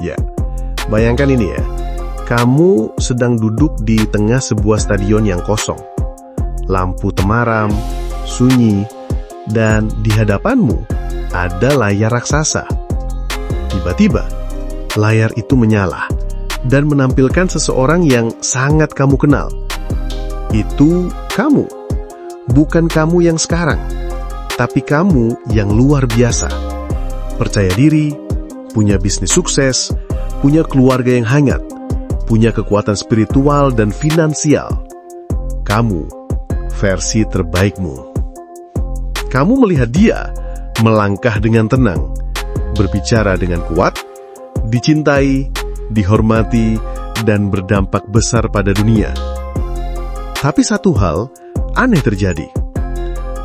Ya, bayangkan ini ya. Kamu sedang duduk di tengah sebuah stadion yang kosong. Lampu temaram, sunyi, dan di hadapanmu ada layar raksasa. Tiba-tiba, layar itu menyala dan menampilkan seseorang yang sangat kamu kenal. Itu kamu. Bukan kamu yang sekarang, tapi kamu yang luar biasa. Percaya diri, punya bisnis sukses, punya keluarga yang hangat, punya kekuatan spiritual dan finansial. Kamu, versi terbaikmu. Kamu melihat dia melangkah dengan tenang, berbicara dengan kuat, dicintai, dihormati, dan berdampak besar pada dunia. Tapi satu hal aneh terjadi.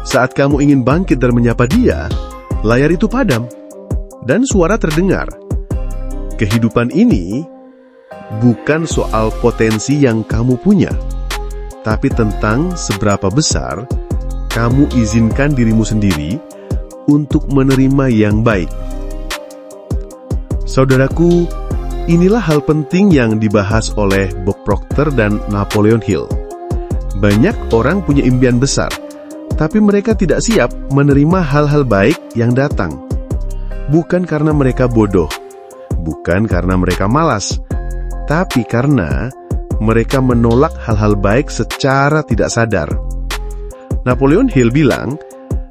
Saat kamu ingin bangkit dan menyapa dia, layar itu padam, dan suara terdengar. Kehidupan ini bukan soal potensi yang kamu punya, tapi tentang seberapa besar kamu izinkan dirimu sendiri untuk menerima yang baik. Saudaraku, inilah hal penting yang dibahas oleh Bob Proctor dan Napoleon Hill. Banyak orang punya impian besar, tapi mereka tidak siap menerima hal-hal baik yang datang. Bukan karena mereka bodoh, bukan karena mereka malas, tapi karena mereka menolak hal-hal baik secara tidak sadar. Napoleon Hill bilang,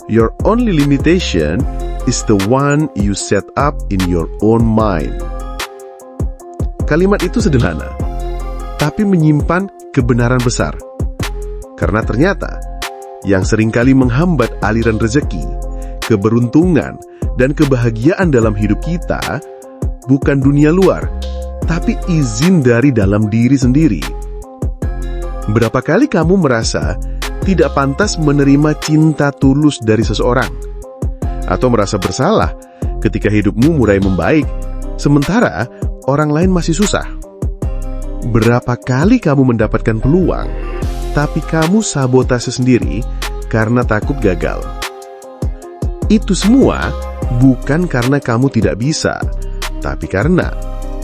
"Your only limitation is the one you set up in your own mind." Kalimat itu sederhana, tapi menyimpan kebenaran besar. Karena ternyata, yang seringkali menghambat aliran rezeki, keberuntungan, dan kebahagiaan dalam hidup kita bukan dunia luar, tapi izin dari dalam diri sendiri. Berapa kali kamu merasa tidak pantas menerima cinta tulus dari seseorang? Atau merasa bersalah ketika hidupmu mulai membaik, sementara orang lain masih susah? Berapa kali kamu mendapatkan peluang, tapi kamu sabotase sendiri karena takut gagal? Itu semua bukan karena kamu tidak bisa, tapi karena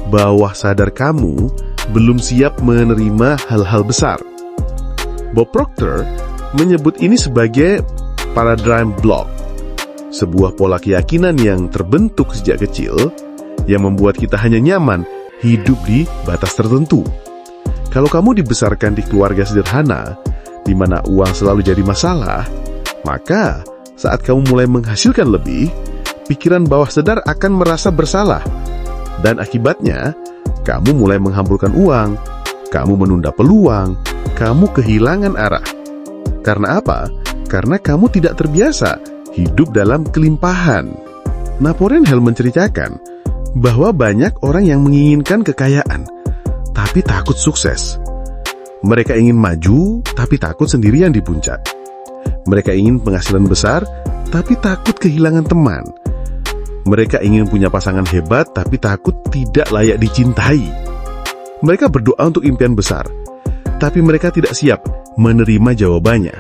bawah sadar kamu belum siap menerima hal-hal besar. Bob Proctor menyebut ini sebagai paradigm block, sebuah pola keyakinan yang terbentuk sejak kecil yang membuat kita hanya nyaman hidup di batas tertentu. Kalau kamu dibesarkan di keluarga sederhana, di mana uang selalu jadi masalah, maka saat kamu mulai menghasilkan lebih, pikiran bawah sadar akan merasa bersalah. Dan akibatnya, kamu mulai menghamburkan uang, kamu menunda peluang, kamu kehilangan arah. Karena apa? Karena kamu tidak terbiasa hidup dalam kelimpahan. Napoleon Hill menceritakan bahwa banyak orang yang menginginkan kekayaan, tapi takut sukses. Mereka ingin maju, tapi takut sendirian di puncak. Mereka ingin penghasilan besar, tapi takut kehilangan teman. Mereka ingin punya pasangan hebat, tapi takut tidak layak dicintai. Mereka berdoa untuk impian besar, tapi mereka tidak siap menerima jawabannya.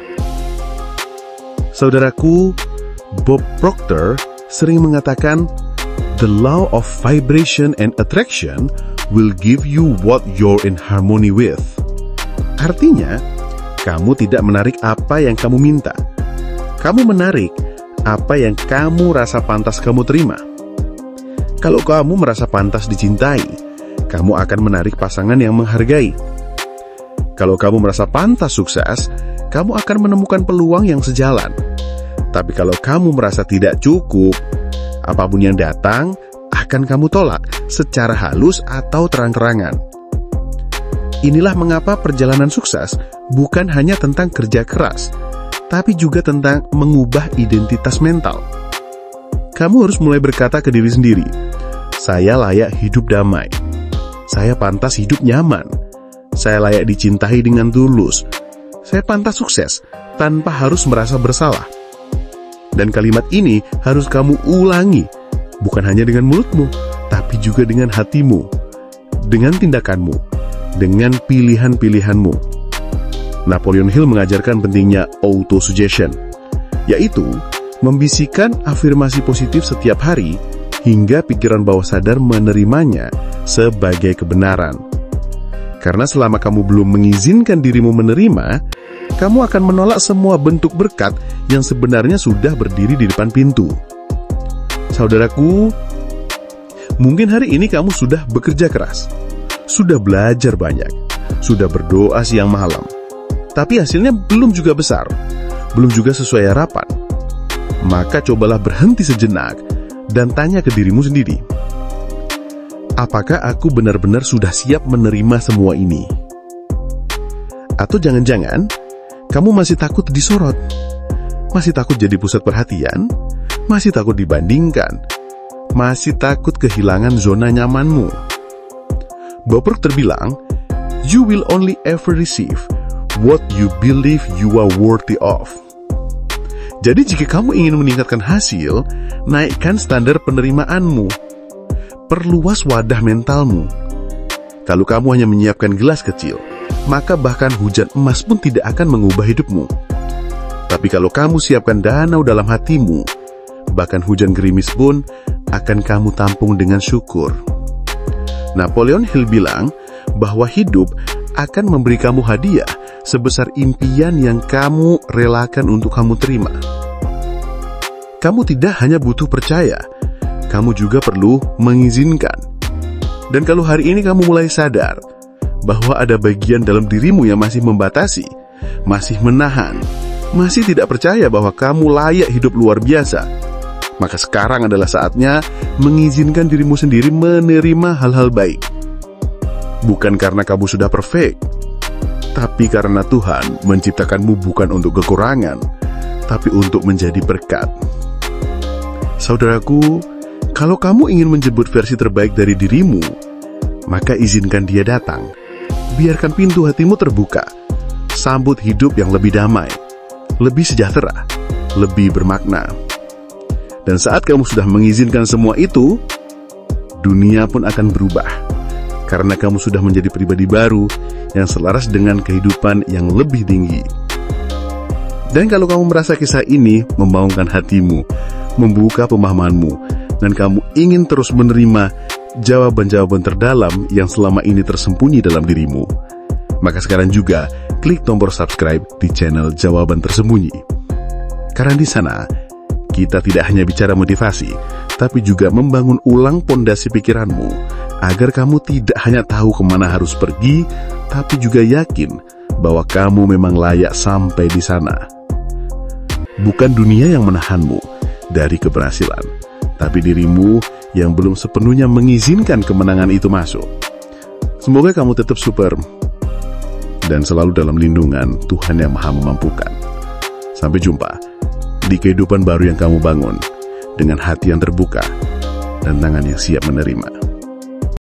Saudaraku, Bob Proctor sering mengatakan, "The law of vibration and attraction will give you what you're in harmony with." Artinya, kamu tidak menarik apa yang kamu minta. Kamu menarik apa yang kamu rasa pantas kamu terima. Kalau kamu merasa pantas dicintai, kamu akan menarik pasangan yang menghargai. Kalau kamu merasa pantas sukses, kamu akan menemukan peluang yang sejalan. Tapi kalau kamu merasa tidak cukup, apapun yang datang akan kamu tolak secara halus atau terang-terangan. Inilah mengapa perjalanan sukses bukan hanya tentang kerja keras, tapi juga tentang mengubah identitas mental. Kamu harus mulai berkata ke diri sendiri, "Saya layak hidup damai. Saya pantas hidup nyaman. Saya layak dicintai dengan tulus. Saya pantas sukses tanpa harus merasa bersalah." Dan kalimat ini harus kamu ulangi, bukan hanya dengan mulutmu, tapi juga dengan hatimu, dengan tindakanmu, dengan pilihan-pilihanmu. Napoleon Hill mengajarkan pentingnya auto-suggestion, yaitu membisikkan afirmasi positif setiap hari hingga pikiran bawah sadar menerimanya sebagai kebenaran. Karena selama kamu belum mengizinkan dirimu menerima, kamu akan menolak semua bentuk berkat yang sebenarnya sudah berdiri di depan pintu. Saudaraku, mungkin hari ini kamu sudah bekerja keras, sudah belajar banyak, sudah berdoa siang malam, tapi hasilnya belum juga besar, belum juga sesuai harapan. Maka cobalah berhenti sejenak dan tanya ke dirimu sendiri, apakah aku benar-benar sudah siap menerima semua ini? Atau jangan-jangan kamu masih takut disorot, masih takut jadi pusat perhatian, masih takut dibandingkan, masih takut kehilangan zona nyamanmu. Bob Proctor bilang, you will only ever receive what you believe you are worthy of. Jadi jika kamu ingin meningkatkan hasil, naikkan standar penerimaanmu. Perluas wadah mentalmu. Kalau kamu hanya menyiapkan gelas kecil, maka bahkan hujan emas pun tidak akan mengubah hidupmu. Tapi kalau kamu siapkan danau dalam hatimu, bahkan hujan gerimis pun akan kamu tampung dengan syukur. Napoleon Hill bilang bahwa hidup akan memberi kamu hadiah sebesar impian yang kamu relakan untuk kamu terima. Kamu tidak hanya butuh percaya, kamu juga perlu mengizinkan. Dan kalau hari ini kamu mulai sadar bahwa ada bagian dalam dirimu yang masih membatasi, masih menahan, masih tidak percaya bahwa kamu layak hidup luar biasa, maka sekarang adalah saatnya mengizinkan dirimu sendiri menerima hal-hal baik. Bukan karena kamu sudah perfect, tapi karena Tuhan menciptakanmu bukan untuk kekurangan, tapi untuk menjadi berkat. Saudaraku, kalau kamu ingin menjemput versi terbaik dari dirimu, maka izinkan dia datang. Biarkan pintu hatimu terbuka. Sambut hidup yang lebih damai, lebih sejahtera, lebih bermakna. Dan saat kamu sudah mengizinkan semua itu, dunia pun akan berubah. Karena kamu sudah menjadi pribadi baru yang selaras dengan kehidupan yang lebih tinggi. Dan kalau kamu merasa kisah ini membangunkan hatimu, membuka pemahamanmu, dan kamu ingin terus menerima jawaban-jawaban terdalam yang selama ini tersembunyi dalam dirimu, maka sekarang juga klik tombol subscribe di channel Jawaban Tersembunyi. Karena di sana, kita tidak hanya bicara motivasi, tapi juga membangun ulang pondasi pikiranmu, agar kamu tidak hanya tahu kemana harus pergi, tapi juga yakin bahwa kamu memang layak sampai di sana. Bukan dunia yang menahanmu dari keberhasilan, tapi dirimu yang belum sepenuhnya mengizinkan kemenangan itu masuk. Semoga kamu tetap super dan selalu dalam lindungan Tuhan yang Maha Memampukan. Sampai jumpa di kehidupan baru yang kamu bangun dengan hati yang terbuka dan tangan yang siap menerima.